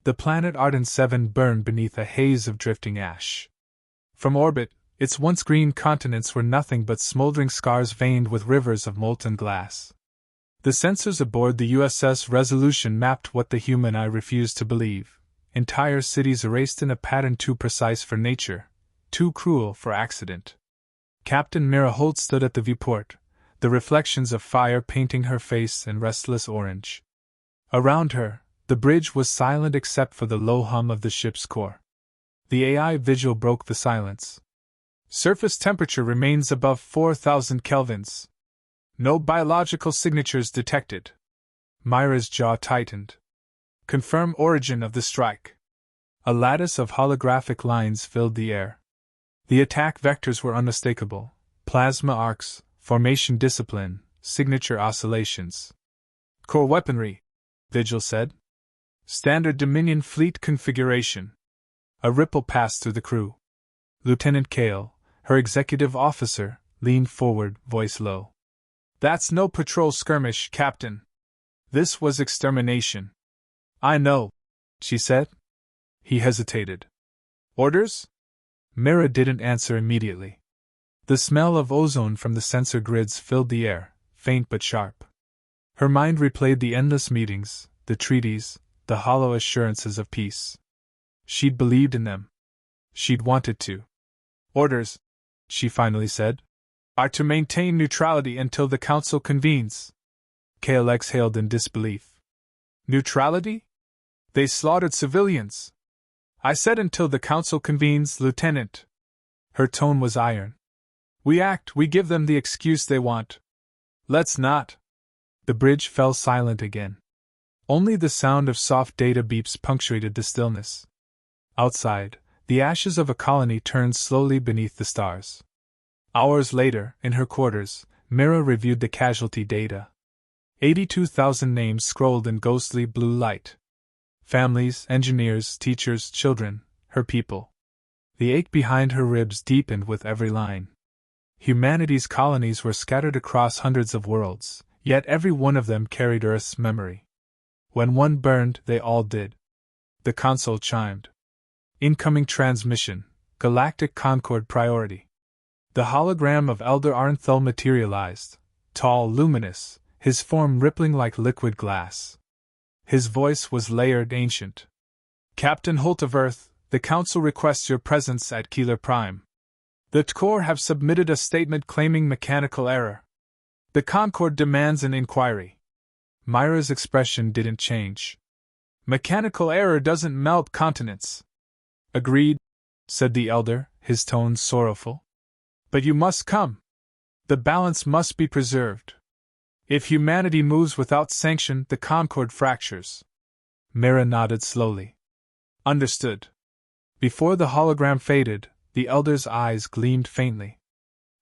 The planet Arden 7 burned beneath a haze of drifting ash. From orbit, its once green continents were nothing but smoldering scars veined with rivers of molten glass. The sensors aboard the USS Resolution mapped what the human eye refused to believe: entire cities erased in a pattern too precise for nature, too cruel for accident. Captain Mira Holt stood at the viewport, the reflections of fire painting her face in restless orange. Around her, the bridge was silent except for the low hum of the ship's core. The AI vigil broke the silence. Surface temperature remains above 4,000 kelvins. No biological signatures detected. Myra's jaw tightened. Confirm origin of the strike. A lattice of holographic lines filled the air. The attack vectors were unmistakable: plasma arcs, formation discipline, signature oscillations. Core weaponry, Vigil said. Standard Dominion fleet configuration. A ripple passed through the crew. Lieutenant Kale, her executive officer, leaned forward, voice low. That's no patrol skirmish, Captain. This was extermination. I know, she said. He hesitated. Orders? Mira didn't answer immediately. The smell of ozone from the sensor grids filled the air, faint but sharp. Her mind replayed the endless meetings, the treaties, the hollow assurances of peace. She'd believed in them. She'd wanted to. Orders, she finally said, are to maintain neutrality until the Council convenes. Kale exhaled in disbelief. Neutrality? They slaughtered civilians. I said until the Council convenes, Lieutenant. Her tone was iron. We act, we give them the excuse they want. Let's not. The bridge fell silent again. Only the sound of soft data beeps punctuated the stillness. Outside, the ashes of a colony turned slowly beneath the stars. Hours later, in her quarters, Mira reviewed the casualty data. 82,000 names scrolled in ghostly blue light. Families, engineers, teachers, children, her people. The ache behind her ribs deepened with every line. Humanity's colonies were scattered across hundreds of worlds, yet every one of them carried Earth's memory. When one burned, they all did. The console chimed. Incoming transmission, Galactic Concord priority. The hologram of Elder Arnthal materialized, tall, luminous, his form rippling like liquid glass. His voice was layered, ancient. Captain Holt of Earth, the Council requests your presence at Keeler Prime. The Tkor have submitted a statement claiming mechanical error. The Concord demands an inquiry. Myra's expression didn't change. Mechanical error doesn't melt continents. Agreed, said the Elder, his tone sorrowful. But you must come. The balance must be preserved. If humanity moves without sanction, the Concord fractures. Mira nodded slowly. Understood. Before the hologram faded, the Elder's eyes gleamed faintly.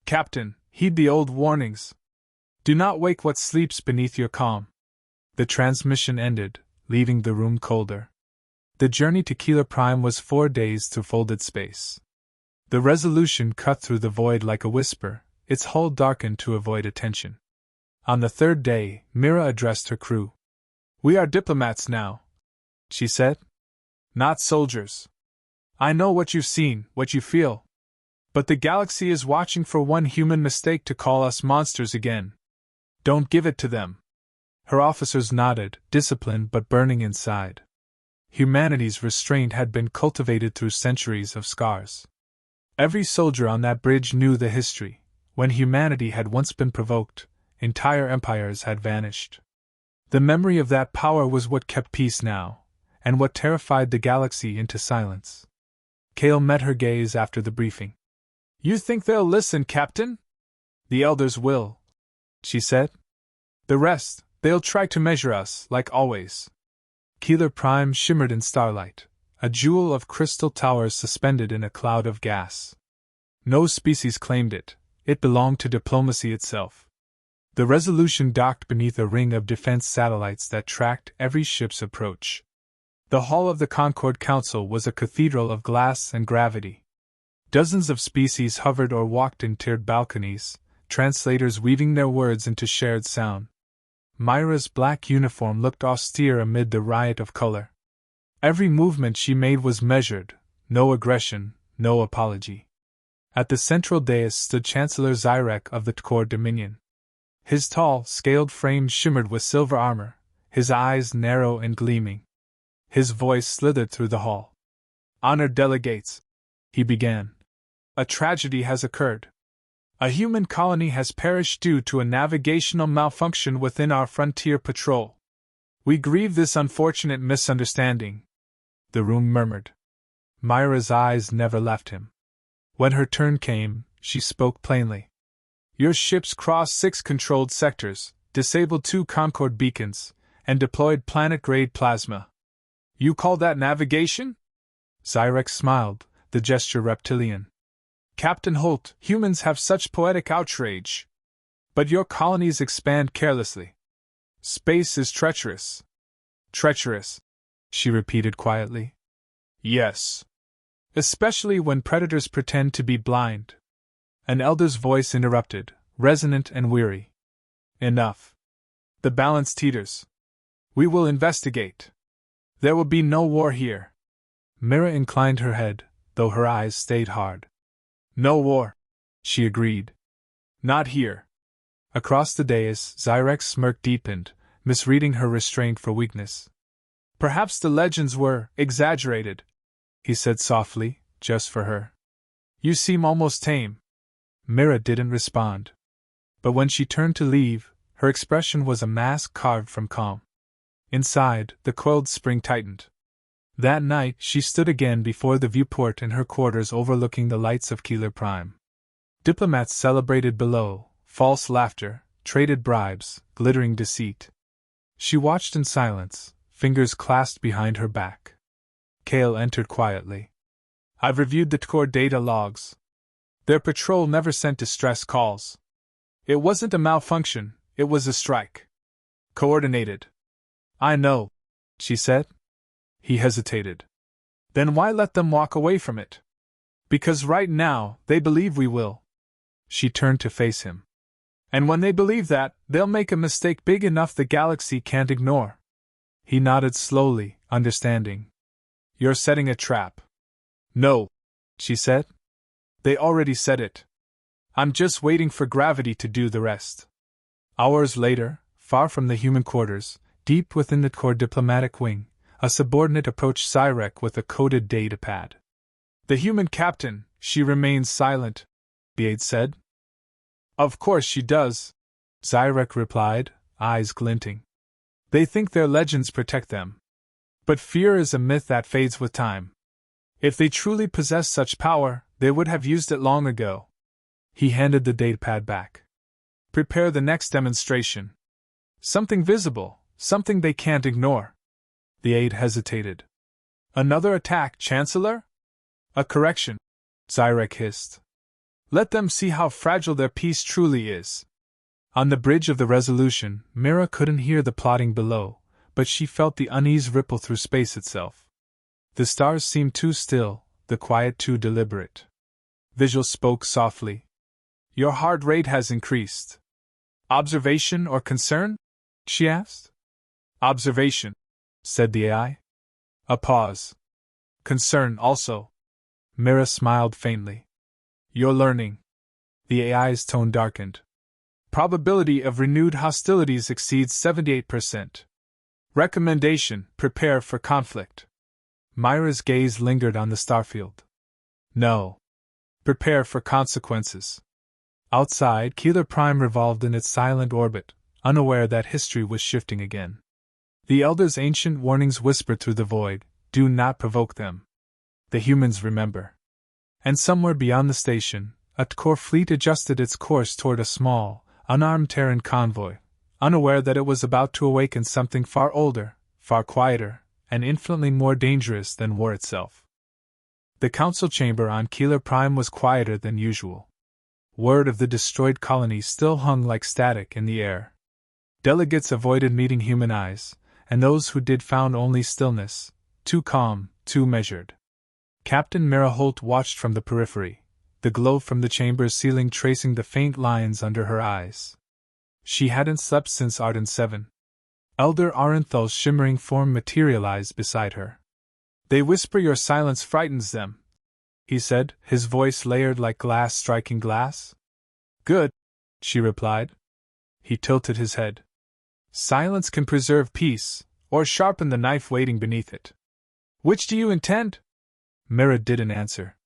Captain, heed the old warnings. Do not wake what sleeps beneath your calm. The transmission ended, leaving the room colder. The journey to Keeler Prime was 4 days through folded space. The Resolution cut through the void like a whisper, its hull darkened to avoid attention. On the 3rd day, Mira addressed her crew. We are diplomats now, she said. Not soldiers. I know what you've seen, what you feel. But the galaxy is watching for one human mistake to call us monsters again. Don't give it to them. Her officers nodded, disciplined but burning inside. Humanity's restraint had been cultivated through centuries of scars. Every soldier on that bridge knew the history. When humanity had once been provoked, entire empires had vanished. The memory of that power was what kept peace now, and what terrified the galaxy into silence. Kale met her gaze after the briefing. You think they'll listen, Captain? The Elders will, she said. The rest, they'll try to measure us, like always. Keeler Prime shimmered in starlight, a jewel of crystal towers suspended in a cloud of gas. No species claimed it, it belonged to diplomacy itself. The Resolution docked beneath a ring of defense satellites that tracked every ship's approach. The hall of the Concord Council was a cathedral of glass and gravity. Dozens of species hovered or walked in tiered balconies, translators weaving their words into shared sound. Myra's black uniform looked austere amid the riot of color. Every movement she made was measured, no aggression, no apology. At the central dais stood Chancellor Zyrek of the Tkor Dominion. His tall, scaled frame shimmered with silver armor, his eyes narrow and gleaming. His voice slithered through the hall. "Honored delegates," he began. "A tragedy has occurred. A human colony has perished due to a navigational malfunction within our frontier patrol. We grieve this unfortunate misunderstanding." The room murmured. Myra's eyes never left him. When her turn came, she spoke plainly. "Your ships crossed 6 controlled sectors, disabled 2 Concord beacons, and deployed planet-grade plasma. You call that navigation?" Zyrek smiled, the gesture reptilian. "Captain Holt, humans have such poetic outrage. But your colonies expand carelessly. Space is treacherous." "Treacherous," she repeated quietly. "Yes. Especially when predators pretend to be blind." An elder's voice interrupted, resonant and weary. "Enough. The balance teeters. We will investigate. There will be no war here." Mira inclined her head, though her eyes stayed hard. "No war," she agreed. "Not here." Across the dais, Zyrek's smirk deepened, misreading her restraint for weakness. "Perhaps the legends were exaggerated," he said softly, just for her. "You seem almost tame." Mira didn't respond. But when she turned to leave, her expression was a mask carved from calm. Inside, the coiled spring tightened. That night, she stood again before the viewport in her quarters overlooking the lights of Keeler Prime. Diplomats celebrated below, false laughter, traded bribes, glittering deceit. She watched in silence, fingers clasped behind her back. Kale entered quietly. "I've reviewed the Tkor data logs. Their patrol never sent distress calls. It wasn't a malfunction, it was a strike. Coordinated." "I know," she said. He hesitated. "Then why let them walk away from it?" "Because right now, they believe we will." She turned to face him. "And when they believe that, they'll make a mistake big enough the galaxy can't ignore." He nodded slowly, understanding. "You're setting a trap." "No," she said. "They already said it. I'm just waiting for gravity to do the rest." Hours later, far from the human quarters, deep within the Tkor diplomatic wing, a subordinate approached Zyrek with a coded datapad. "The human captain, she remains silent," Biade said. "Of course she does," Zyrek replied, eyes glinting. "They think their legends protect them. But fear is a myth that fades with time. If they truly possess such power, they would have used it long ago." He handed the datapad back. "Prepare the next demonstration. Something visible, something they can't ignore." The aide hesitated. "Another attack, Chancellor?" "A correction," Zyrek hissed. "Let them see how fragile their peace truly is." On the bridge of the Resolution, Mira couldn't hear the plotting below, but she felt the unease ripple through space itself. The stars seemed too still, the quiet too deliberate. Vigil spoke softly. "Your heart rate has increased. Observation or concern?" she asked. "Observation," said the AI. A pause. "Concern also." Mira smiled faintly. "You're learning." The AI's tone darkened. "Probability of renewed hostilities exceeds 78%. Recommendation: prepare for conflict." Myra's gaze lingered on the starfield. "No. Prepare for consequences." Outside, Keeler Prime revolved in its silent orbit, unaware that history was shifting again. The Elder's ancient warnings whispered through the void, "Do not provoke them." The humans remember. And somewhere beyond the station, a Tkor fleet adjusted its course toward a small, unarmed Terran convoy, unaware that it was about to awaken something far older, far quieter, and infinitely more dangerous than war itself. The council chamber on Keeler Prime was quieter than usual. Word of the destroyed colony still hung like static in the air. Delegates avoided meeting human eyes, and those who did found only stillness, too calm, too measured. Captain Mira Holt watched from the periphery, the glow from the chamber's ceiling tracing the faint lines under her eyes. She hadn't slept since Arden 7. Elder Arenthal's shimmering form materialized beside her. They whisper your silence frightens them, he said, his voice layered like glass striking glass. Good, she replied. He tilted his head. Silence can preserve peace, or sharpen the knife waiting beneath it. Which do you intend? Mira didn't answer.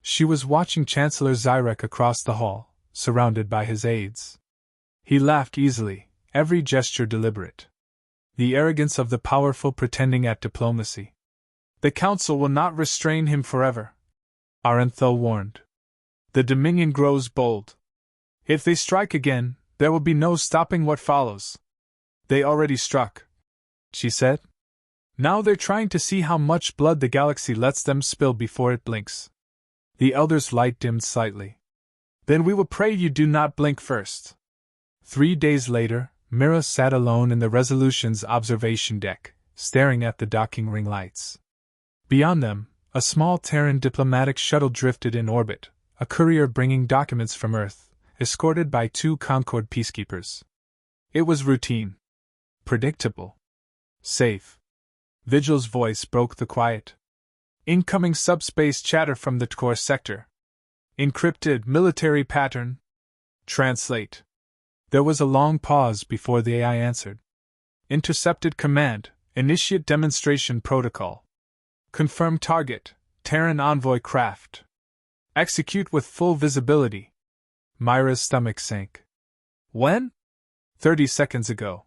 She was watching Chancellor Zyrek across the hall, surrounded by his aides. He laughed easily, every gesture deliberate. The arrogance of the powerful pretending at diplomacy. The Council will not restrain him forever, Arenthal warned. The Dominion grows bold. If they strike again, there will be no stopping what follows. They already struck, she said. Now they're trying to see how much blood the galaxy lets them spill before it blinks. The Elder's light dimmed slightly. Then we will pray you do not blink first. 3 days later, Mira sat alone in the Resolution's observation deck, staring at the docking ring lights. Beyond them, a small Terran diplomatic shuttle drifted in orbit, a courier bringing documents from Earth, escorted by 2 Concord peacekeepers. It was routine. Predictable. Safe. Vigil's voice broke the quiet. Incoming subspace chatter from the core sector. Encrypted military pattern. Translate. There was a long pause before the AI answered. Intercepted command, initiate demonstration protocol. Confirm target, Terran envoy craft. Execute with full visibility. Myra's stomach sank. When? 30 seconds ago.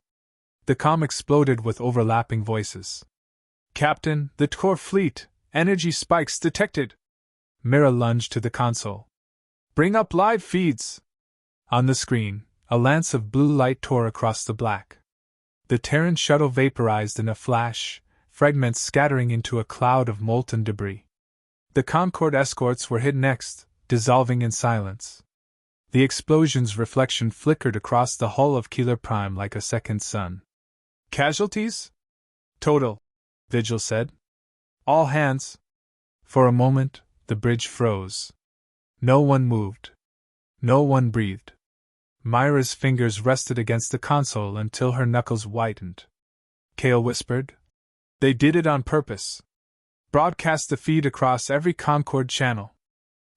The comm exploded with overlapping voices. Captain, the core fleet, energy spikes detected. Mira lunged to the console. Bring up live feeds. On the screen, a lance of blue light tore across the black. The Terran shuttle vaporized in a flash, fragments scattering into a cloud of molten debris. The Concord escorts were hit next, dissolving in silence. The explosion's reflection flickered across the hull of Keeler Prime like a second sun. Casualties? Total, Vigil said. All hands. For a moment, the bridge froze. No one moved. No one breathed. Myra's fingers rested against the console until her knuckles whitened. Kale whispered. They did it on purpose. Broadcast the feed across every Concord channel.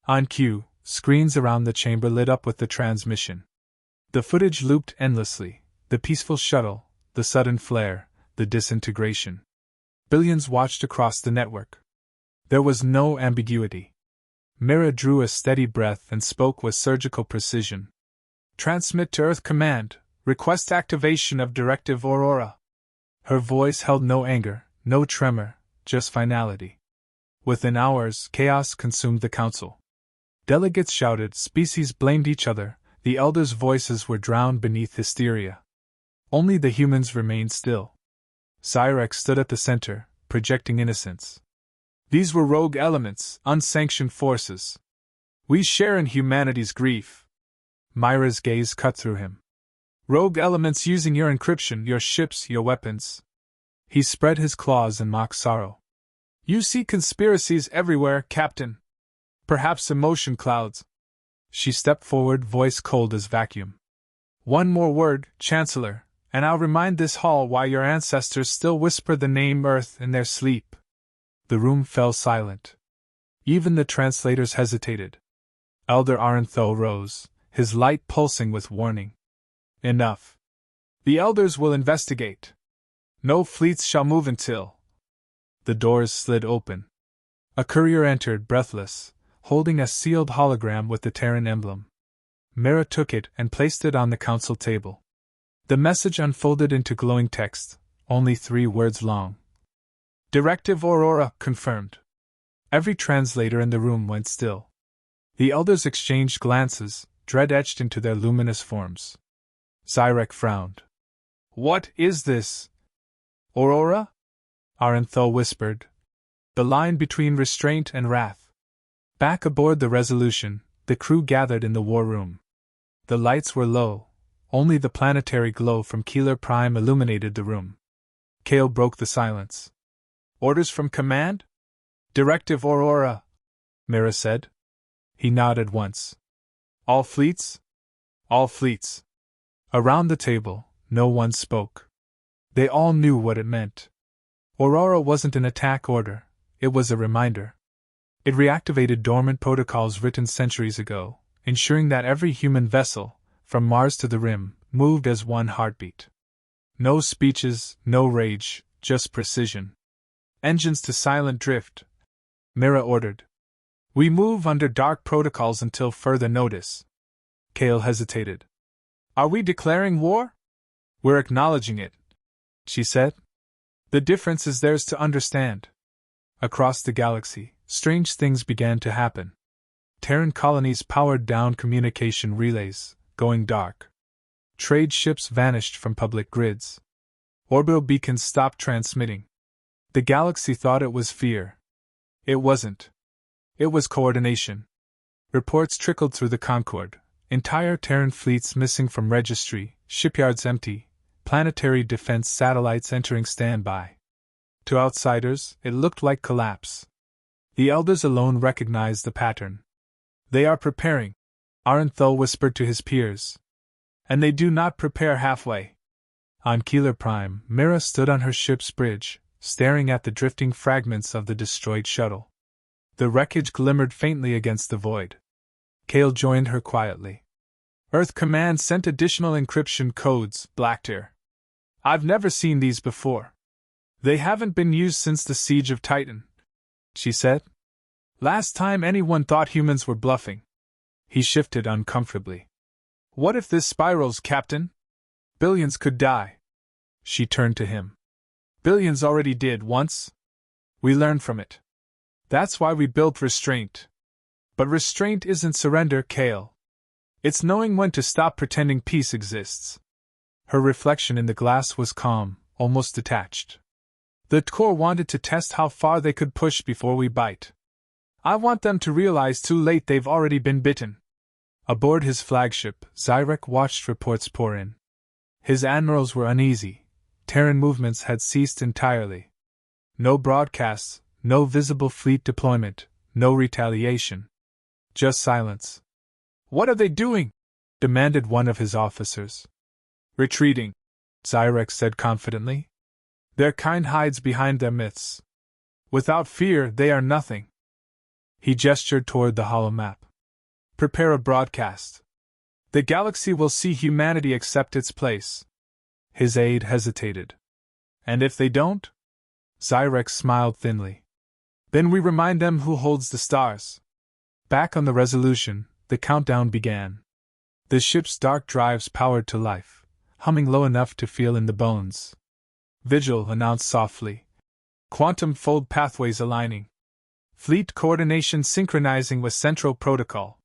On cue, screens around the chamber lit up with the transmission. The footage looped endlessly, the peaceful shuttle, the sudden flare, the disintegration. Billions watched across the network. There was no ambiguity. Mira drew a steady breath and spoke with surgical precision. Transmit to Earth Command, request activation of Directive Aurora. Her voice held no anger, no tremor, just finality. Within hours, chaos consumed the Council. Delegates shouted, species blamed each other, the Elders' voices were drowned beneath hysteria. Only the humans remained still. Cyrek stood at the center, projecting innocence. These were rogue elements, unsanctioned forces. We share in humanity's grief. Myra's gaze cut through him. Rogue elements using your encryption, your ships, your weapons. He spread his claws in mock sorrow. You see conspiracies everywhere, Captain. Perhaps emotion clouds. She stepped forward, voice cold as vacuum. One more word, Chancellor, and I'll remind this hall why your ancestors still whisper the name Earth in their sleep. The room fell silent. Even the translators hesitated. Elder Arenthal rose, his light pulsing with warning. Enough. The Elders will investigate. No fleets shall move until. The doors slid open. A courier entered, breathless, holding a sealed hologram with the Terran emblem. Mira took it and placed it on the council table. The message unfolded into glowing text, only 3 words long. Directive Aurora confirmed. Every translator in the room went still. The Elders exchanged glances, dread etched into their luminous forms. Cyrek frowned. What is this? Aurora? Arenthal whispered. The line between restraint and wrath. Back aboard the Resolution, the crew gathered in the war room. The lights were low, only the planetary glow from Keeler Prime illuminated the room. Kale broke the silence. Orders from command? Directive Aurora, Mira said. He nodded once. All fleets? All fleets. Around the table, no one spoke. They all knew what it meant. Aurora wasn't an attack order, it was a reminder. It reactivated dormant protocols written centuries ago, ensuring that every human vessel, from Mars to the Rim, moved as one heartbeat. No speeches, no rage, just precision. Engines to silent drift, Mira ordered. We move under dark protocols until further notice. Kale hesitated. Are we declaring war? We're acknowledging it, she said. The difference is theirs to understand. Across the galaxy, strange things began to happen. Terran colonies powered down communication relays, going dark. Trade ships vanished from public grids. Orbital beacons stopped transmitting. The galaxy thought it was fear. It wasn't. It was coordination. Reports trickled through the Concord. Entire Terran fleets missing from registry, shipyards empty, planetary defense satellites entering standby. To outsiders, it looked like collapse. The elders alone recognized the pattern. They are preparing, Arenthal whispered to his peers. And they do not prepare halfway. On Keeler Prime, Mira stood on her ship's bridge, staring at the drifting fragments of the destroyed shuttle. The wreckage glimmered faintly against the void. Kale joined her quietly. Earth Command sent additional encryption codes, Blacktear. I've never seen these before. They haven't been used since the siege of Titan, she said. Last time anyone thought humans were bluffing. He shifted uncomfortably. What if this spirals, Captain? Billions could die. She turned to him. Billions already did once. We learned from it. That's why we built restraint. But restraint isn't surrender, Kale. It's knowing when to stop pretending peace exists. Her reflection in the glass was calm, almost detached. The Tkor wanted to test how far they could push before we bite. I want them to realize too late they've already been bitten. Aboard his flagship, Zyrek watched reports pour in. His admirals were uneasy. Terran movements had ceased entirely. No broadcasts, no visible fleet deployment, no retaliation. Just silence. What are they doing? Demanded one of his officers. Retreating, Zyrek said confidently. Their kind hides behind their myths. Without fear, they are nothing. He gestured toward the hollow map. Prepare a broadcast. The galaxy will see humanity accept its place. His aide hesitated. And if they don't? Zyrek smiled thinly. Then we remind them who holds the stars. Back on the Resolution, the countdown began. The ship's dark drives powered to life, humming low enough to feel in the bones. Vigil announced softly. Quantum fold pathways aligning. Fleet coordination synchronizing with Central Protocol.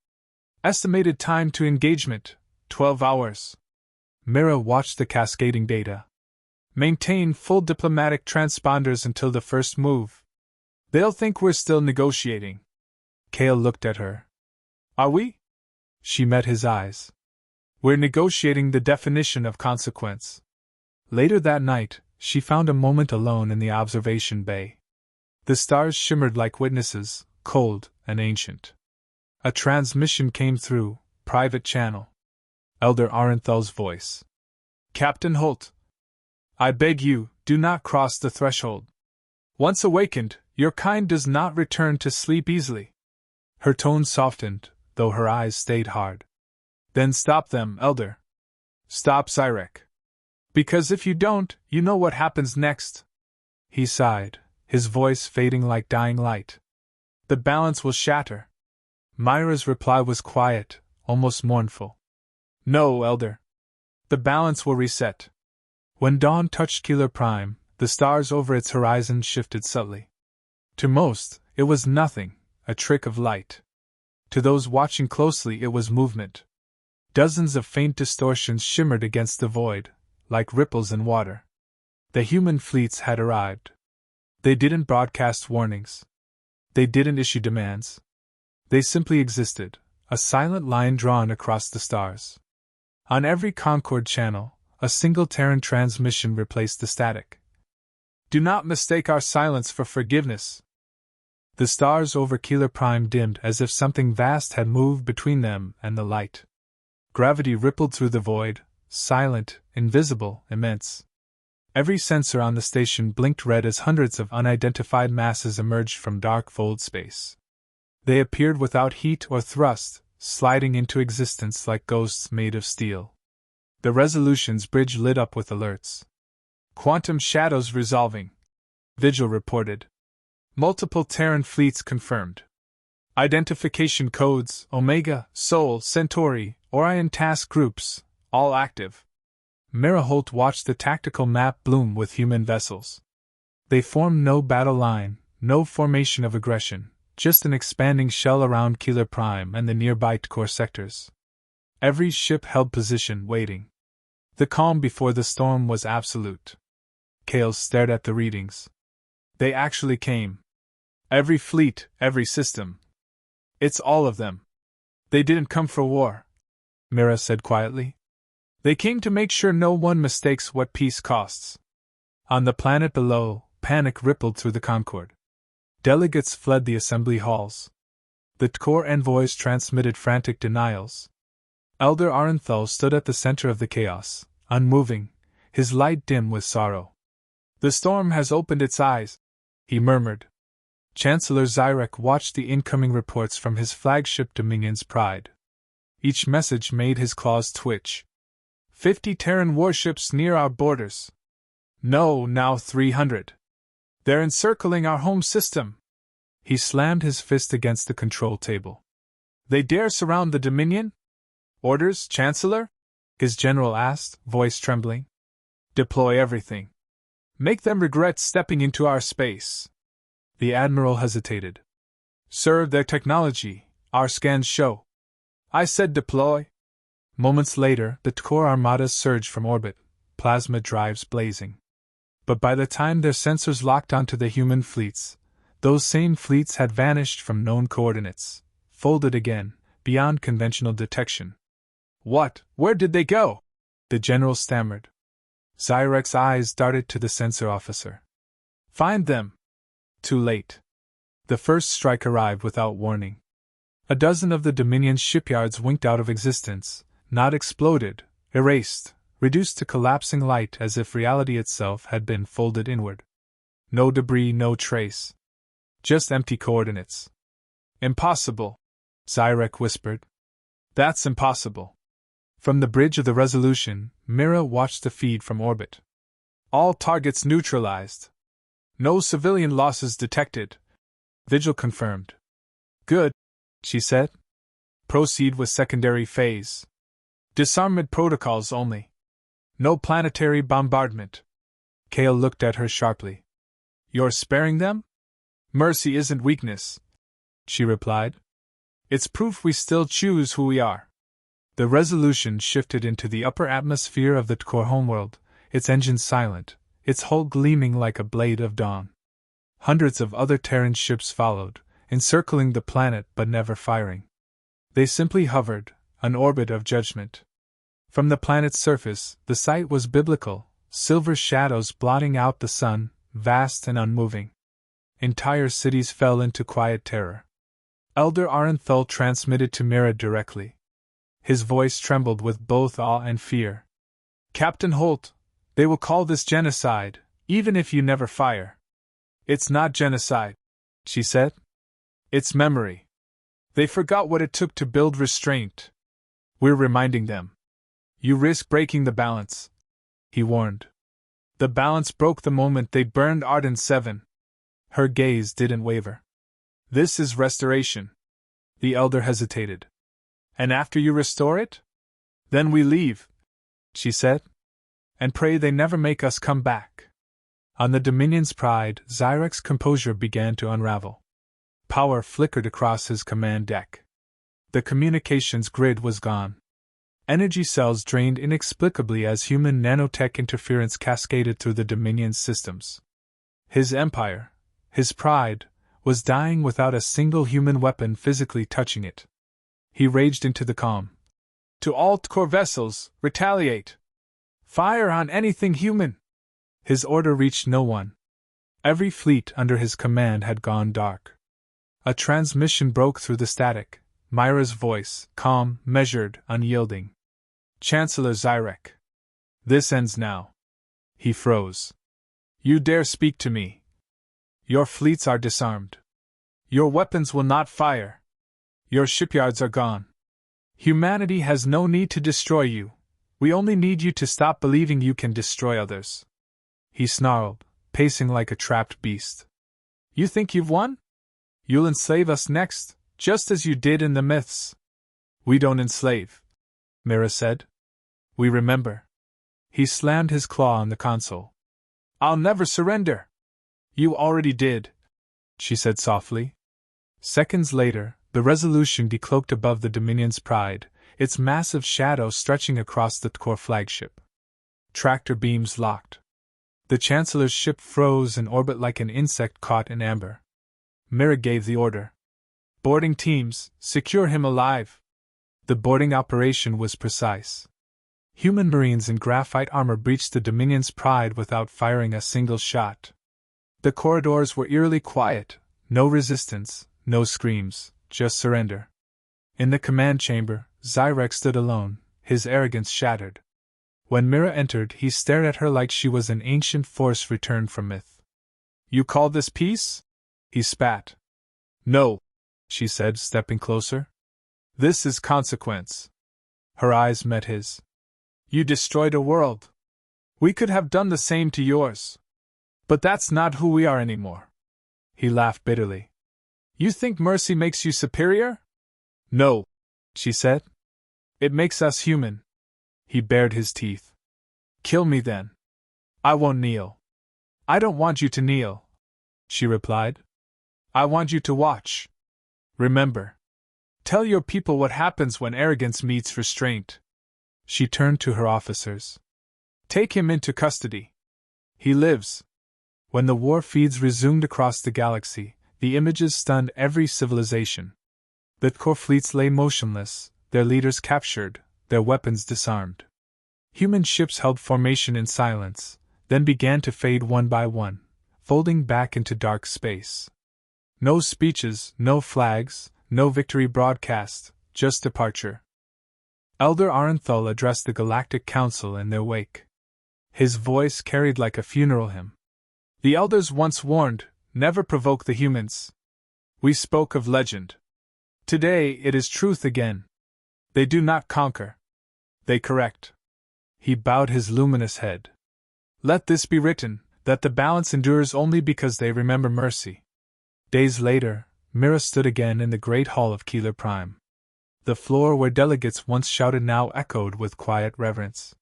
Estimated time to engagement, 12 hours. Mira watched the cascading data. Maintain full diplomatic transponders until the first move. They'll think we're still negotiating. Kale looked at her. Are we? She met his eyes. We're negotiating the definition of consequence. Later that night, she found a moment alone in the observation bay. The stars shimmered like witnesses, cold and ancient. A transmission came through, private channel. Elder Arenthal's voice. Captain Holt. I beg you, do not cross the threshold. Once awakened, your kind does not return to sleep easily. Her tone softened, though her eyes stayed hard. Then stop them, Elder. Stop Zyrek. Because if you don't, you know what happens next. He sighed, his voice fading like dying light. The balance will shatter. Myra's reply was quiet, almost mournful. No, Elder. The balance will reset. When dawn touched Keeler Prime, the stars over its horizon shifted subtly. To most, it was nothing, a trick of light. To those watching closely, it was movement. Dozens of faint distortions shimmered against the void, like ripples in water. The human fleets had arrived. They didn't broadcast warnings. They didn't issue demands. They simply existed, a silent line drawn across the stars. On every Concord channel, a single Terran transmission replaced the static. Do not mistake our silence for forgiveness. The stars over Keeler Prime dimmed as if something vast had moved between them and the light. Gravity rippled through the void, silent, invisible, immense. Every sensor on the station blinked red as hundreds of unidentified masses emerged from dark void space. They appeared without heat or thrust, sliding into existence like ghosts made of steel. The resolution's bridge lit up with alerts. Quantum shadows resolving, Vigil reported. Multiple Terran fleets confirmed. Identification codes, Omega, Sol, Centauri, Orion task groups, all active. Miraholt watched the tactical map bloom with human vessels. They formed no battle line, no formation of aggression, just an expanding shell around Keeler Prime and the nearby core sectors. Every ship held position, waiting. The calm before the storm was absolute. Kale stared at the readings. They actually came. Every fleet, every system. It's all of them. They didn't come for war, Mira said quietly. They came to make sure no one mistakes what peace costs. On the planet below, panic rippled through the Concord. Delegates fled the assembly halls. The core envoys transmitted frantic denials. Elder Arenthal stood at the center of the chaos, unmoving, his light dim with sorrow. The storm has opened its eyes, he murmured. Chancellor Zyrek watched the incoming reports from his flagship Dominion's Pride. Each message made his claws twitch. 50 Terran warships near our borders. No, now 300. They're encircling our home system. He slammed his fist against the control table. They dare surround the Dominion? Orders, Chancellor? His general asked, voice trembling. Deploy everything. Make them regret stepping into our space. The Admiral hesitated. Sir, their technology, our scans show. I said deploy. Moments later, the core armadas surged from orbit, plasma drives blazing. But by the time their sensors locked onto the human fleets, those same fleets had vanished from known coordinates, folded again, beyond conventional detection. What? Where did they go? The general stammered. Zyrek's eyes darted to the sensor officer. Find them! Too late. The first strike arrived without warning. A dozen of the Dominion's shipyards winked out of existence, not exploded, erased, reduced to collapsing light as if reality itself had been folded inward. No debris, no trace. Just empty coordinates. Impossible, Zyrek whispered. That's impossible. From the bridge of the Resolution, Mira watched the feed from orbit. All targets neutralized. No civilian losses detected, Vigil confirmed. Good, she said. Proceed with secondary phase. Disarmament protocols only. No planetary bombardment. Kale looked at her sharply. You're sparing them? Mercy isn't weakness, she replied. It's proof we still choose who we are. The Resolution shifted into the upper atmosphere of the core homeworld, its engines silent, its hull gleaming like a blade of dawn. Hundreds of other Terran ships followed, encircling the planet but never firing. They simply hovered, an orbit of judgment. From the planet's surface, the sight was biblical, silver shadows blotting out the sun, vast and unmoving. Entire cities fell into quiet terror. Elder Arenthal transmitted to Mira directly. His voice trembled with both awe and fear. Captain Holt, they will call this genocide, even if you never fire. It's not genocide, she said. It's memory. They forgot what it took to build restraint. We're reminding them. You risk breaking the balance, he warned. The balance broke the moment they burned Arden 7. Her gaze didn't waver. This is restoration. The elder hesitated. And after you restore it? Then we leave, she said. And pray they never make us come back. On the Dominion's Pride, Zyrek's composure began to unravel. Power flickered across his command deck. The communications grid was gone. Energy cells drained inexplicably as human nanotech interference cascaded through the Dominion's systems. His empire, his pride, was dying without a single human weapon physically touching it. He raged into the calm. To all core vessels, retaliate! Fire on anything human! His order reached no one. Every fleet under his command had gone dark. A transmission broke through the static, Myra's voice, calm, measured, unyielding. Chancellor Zyrek. This ends now. He froze. You dare speak to me? Your fleets are disarmed. Your weapons will not fire. Your shipyards are gone. Humanity has no need to destroy you. We only need you to stop believing you can destroy others. He snarled, pacing like a trapped beast. You think you've won? You'll enslave us next, just as you did in the myths. We don't enslave, Mira said. We remember. He slammed his claw on the console. I'll never surrender. You already did, she said softly. Seconds later, the Resolution decloaked above the Dominion's Pride, its massive shadow stretching across the core flagship. Tractor beams locked. The Chancellor's ship froze in orbit like an insect caught in amber. Mira gave the order. Boarding teams, secure him alive. The boarding operation was precise. Human Marines in graphite armor breached the Dominion's Pride without firing a single shot. The corridors were eerily quiet, no resistance, no screams, just surrender. In the command chamber, Zyrek stood alone, his arrogance shattered. When Mira entered, he stared at her like she was an ancient force returned from myth. You call this peace? He spat. No, she said, stepping closer. This is consequence. Her eyes met his. You destroyed a world. We could have done the same to yours. But that's not who we are anymore. He laughed bitterly. You think mercy makes you superior? No, she said. It makes us human. He bared his teeth. Kill me then. I won't kneel. I don't want you to kneel, she replied. I want you to watch. Remember. Tell your people what happens when arrogance meets restraint. She turned to her officers. Take him into custody. He lives. When the war feeds resumed across the galaxy, the images stunned every civilization. The core fleets lay motionless, their leaders captured, their weapons disarmed. Human ships held formation in silence, then began to fade one by one, folding back into dark space. No speeches, no flags, no victory broadcast, just departure. Elder Arenthal addressed the Galactic Council in their wake. His voice carried like a funeral hymn. The Elders once warned, never provoke the humans. We spoke of legend. Today it is truth again. They do not conquer. They correct. He bowed his luminous head. Let this be written, that the balance endures only because they remember mercy. Days later, Mira stood again in the great hall of Keeler Prime. The floor where delegates once shouted now echoed with quiet reverence.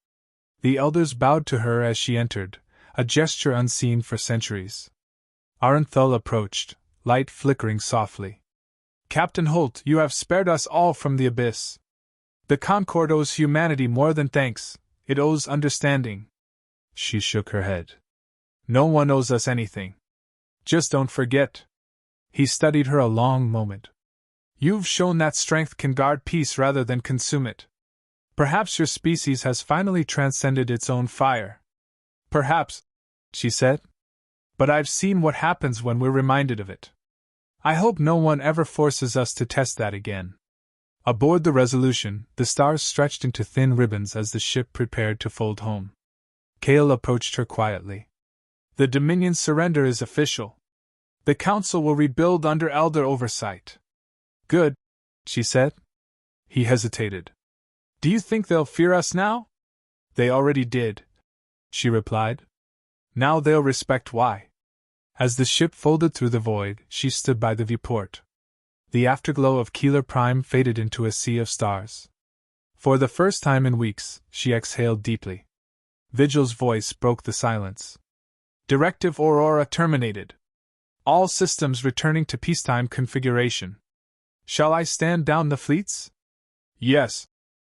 The elders bowed to her as she entered, a gesture unseen for centuries. Arenthal approached, light flickering softly. Captain Holt, you have spared us all from the abyss. The Concord owes humanity more than thanks, it owes understanding. She shook her head. No one owes us anything. Just don't forget. He studied her a long moment. You've shown that strength can guard peace rather than consume it. Perhaps your species has finally transcended its own fire. Perhaps, she said. But I've seen what happens when we're reminded of it. I hope no one ever forces us to test that again. Aboard the Resolution, the stars stretched into thin ribbons as the ship prepared to fold home. Kale approached her quietly. The Dominion's surrender is official. The Council will rebuild under Elder oversight. Good, she said. He hesitated. Do you think they'll fear us now? They already did, she replied. Now they'll respect why. As the ship folded through the void, she stood by the viewport. The afterglow of Keeler Prime faded into a sea of stars. For the first time in weeks, she exhaled deeply. Vigil's voice broke the silence. Directive Aurora terminated. All systems returning to peacetime configuration. Shall I stand down the fleets? Yes,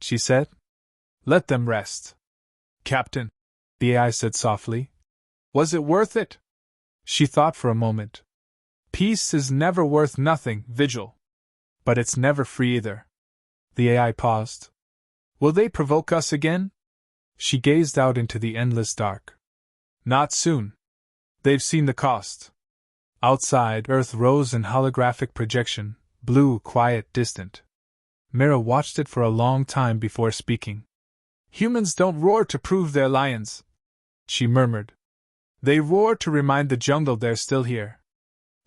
she said. Let them rest. Captain, the AI said softly. Was it worth it? She thought for a moment. Peace is never worth nothing, Vigil. But it's never free either. The AI paused. Will they provoke us again? She gazed out into the endless dark. Not soon. They've seen the cost. Outside, Earth rose in holographic projection, blue, quiet, distant. Mira watched it for a long time before speaking. Humans don't roar to prove they're lions. she murmured. They roar to remind the jungle they're still here.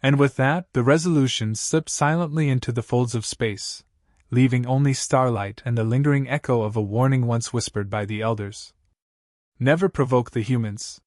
And with that, the resolution slipped silently into the folds of space, leaving only starlight and the lingering echo of a warning once whispered by the elders. Never provoke the humans.